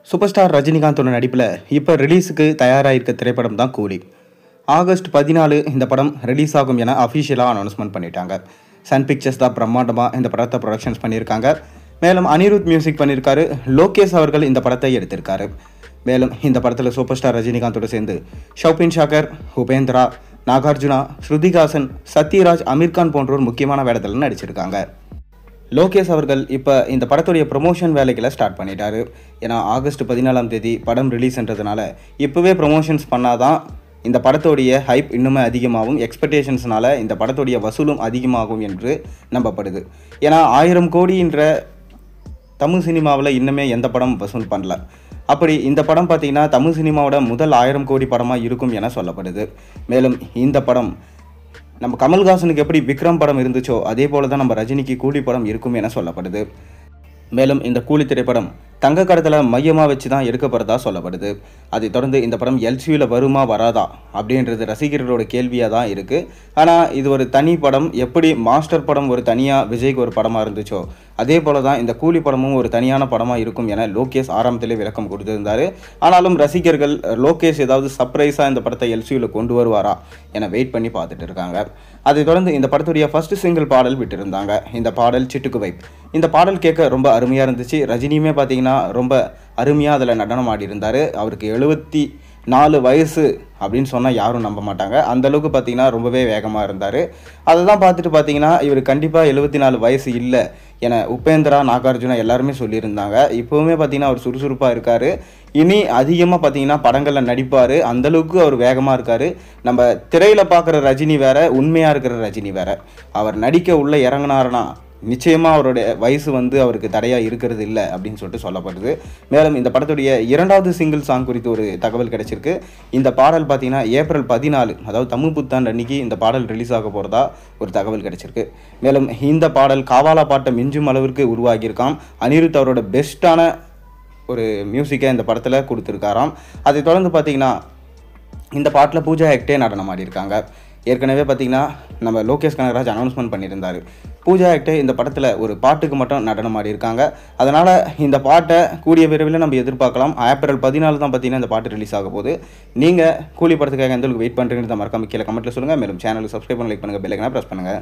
Super star ரஜினிகாந்தோட நடிப்பில் இப்போ ரிலீஸுக்கு தயாராகிருக்க திரைப்படம் தான் கூலி. ஆகஸ்ட் 14 இந்த படம் ரிலீஸ் ஆகும் என அஃபிஷியலாக அனௌன்ஸ்மெண்ட் பண்ணிட்டாங்க. சன் பிக்சர்ஸ் தான் பிரம்மாண்டமாக இந்த படத்தை ப்ரொடக்ஷன்ஸ் பண்ணியிருக்காங்க. மேலும் அனிருத் மியூசிக் பண்ணியிருக்காரு. லோகேஷ் அவர்கள் இந்த படத்தை எடுத்திருக்காரு. மேலும் இந்த படத்தில் சூப்பர் ஸ்டார் ரஜினிகாந்தோடு சேர்ந்து ஷௌபின் ஷாக்கர், உபேந்திரா, நாகார்ஜுனா, ஸ்ருதிஹாசன், சத்யராஜ், அமீர்கான் போன்றோர் முக்கியமான வேடத்தில் நடிச்சிருக்காங்க. லோகேஷ் அவர்கள் இப்போ இந்த படத்துடைய ப்ரொமோஷன் வேலைகளை ஸ்டார்ட் பண்ணிட்டாரு. ஏன்னா ஆகஸ்ட் 14 படம் ரிலீஸ்ன்றதுனால இப்போவே ப்ரொமோஷன்ஸ் பண்ணாதான் இந்த படத்துடைய ஹைப் இன்னுமே அதிகமாகும். எக்ஸ்பெக்டேஷன்ஸ்னால இந்த படத்துடைய வசூலும் அதிகமாகும் என்று நம்பப்படுது. ஏன்னா 1000 கோடின்ற தமிழ் சினிமாவில் இன்னுமே எந்த படம் வசூல் பண்ணல. அப்படி இந்த படம் பார்த்திங்கன்னா தமிழ் சினிமாவோட முதல் 1000 கோடி படமாக இருக்கும் என சொல்லப்படுது. மேலும் இந்த படம் நம்ம கமல்ஹாசனுக்கு எப்படி விக்ரம் படம் இருந்துச்சோ அதே போல தான் நம்ம ரஜினிக்கு கூலி படம் இருக்கும் என சொல்லப்படுது. மேலும் இந்த கூலி திரைப்படம் தங்க கடத்தலை மையமாக வச்சு தான் எடுக்கப்படுறதா சொல்லப்படுது. அதை தொடர்ந்து இந்த படம் எல்சியூவில் வருமா வராதா அப்படின்றது ரசிகர்களோட கேள்வியாக தான் இருக்குது. ஆனால் இது ஒரு தனி படம். எப்படி மாஸ்டர் படம் ஒரு தனியாக விஜய்க்கு ஒரு படமாக இருந்துச்சோ அதே போல தான் இந்த கூலி படமும் ஒரு தனியான படமாக இருக்கும் என லோகேஷ் ஆரம்பத்திலே விளக்கம் கொடுத்திருந்தார். ஆனாலும் ரசிகர்கள் லோகேஷ் ஏதாவது சர்ப்ரைஸாக இந்த படத்தை எல்சியூவில் கொண்டு வருவாரா என வெயிட் பண்ணி பார்த்துட்டு இருக்காங்க. அதை தொடர்ந்து இந்த படத்துடைய ஃபர்ஸ்ட் சிங்கிள் பாடல் விட்டுருந்தாங்க. இந்த பாடல் சிட்டுக்கு வைப். இந்த பாடல் கேட்க ரொம்ப அருமையாக இருந்துச்சு. ரஜினியுமே பார்த்தீங்கன்னா ரொம்ப அருமையாக அதில் நடனம் ஆடி இருந்தார். அவருக்கு 74 வயசு அப்படின்னு சொன்னால் யாரும் நம்ப மாட்டாங்க. அந்தளவுக்கு பார்த்தீங்கன்னா ரொம்பவே வேகமாக இருந்தார். அதை தான் பார்த்துட்டு பார்த்தீங்கன்னா இவர் கண்டிப்பாக 74 வயசு இல்லை என உபேந்திரா, நாகார்ஜுனா எல்லாருமே சொல்லியிருந்தாங்க. இப்போவுமே பார்த்தீங்கன்னா அவர் சுறுசுறுப்பாக இருக்கார். இனி அதிகமாக பார்த்தீங்கன்னா படங்களில் நடிப்பார். அந்தளவுக்கு அவர் வேகமாக இருக்கார். நம்ம திரையில் பார்க்குற ரஜினி வேறு, உண்மையாக இருக்கிற ரஜினி வேறு. அவர் நடிக்க உள்ளே இறங்கினாருன்னா நிச்சயமாக அவருடைய வயசு அவருக்கு தடையாக இருக்கிறது இல்லை அப்படின்னு சொல்லிட்டு சொல்லப்படுது. மேலும் இந்த படத்துடைய 2வது சிங்கிள் சாங் குறித்து ஒரு தகவல் கிடைச்சிருக்கு. இந்த பாடல் பார்த்தீங்கன்னா ஏப்ரல் 14 அதாவது தமிழ் புத்தாண்டு அன்னைக்கு இந்த பாடல் ரிலீஸ் ஆக போகிறதா ஒரு தகவல் கிடைச்சிருக்கு. மேலும் இந்த பாடல் காவாலா பாட்டை மிஞ்சும் அளவிற்கு உருவாகியிருக்காம். அனிருத் அவரோட பெஸ்ட்டான ஒரு மியூசிக்கை இந்த படத்தில் கொடுத்துருக்காராம். அதை தொடர்ந்து பார்த்தீங்கன்னா இந்த பாட்டில் பூஜா ஹெக்டே நடனம் ஆடியிருக்காங்க. ஏற்கனவே பார்த்தீங்கன்னா நம்ம லோகேஷ் கனகராஜ் அனௌன்ஸ்மெண்ட் பண்ணியிருந்தார். பூஜா ஹெக்டே இந்த படத்தில் ஒரு பாட்டுக்கு மட்டும் நடனம் ஆடியிருக்காங்க. அதனால் இந்த பாட்டை கூடிய விரைவில் நம்ம எதிர்பார்க்கலாம். ஏப்ரல் 14 தான் பார்த்தீங்கன்னா இந்த பாட்டு ரிலீஸ் ஆக போகுது. நீங்கள் கூலி படத்துக்காக எந்த அளவுக்கு வெயிட் பண்ணுறீங்கன்னு மறக்காம கீழே கமெண்ட்டில் சொல்லுங்கள். மேலும் சேனலுக்கு சப்ஸ்கிரைப் பண்ணி லைக் பண்ணுங்கள், பெல் ஐகானை ப்ரெஸ் பண்ணுங்கள்.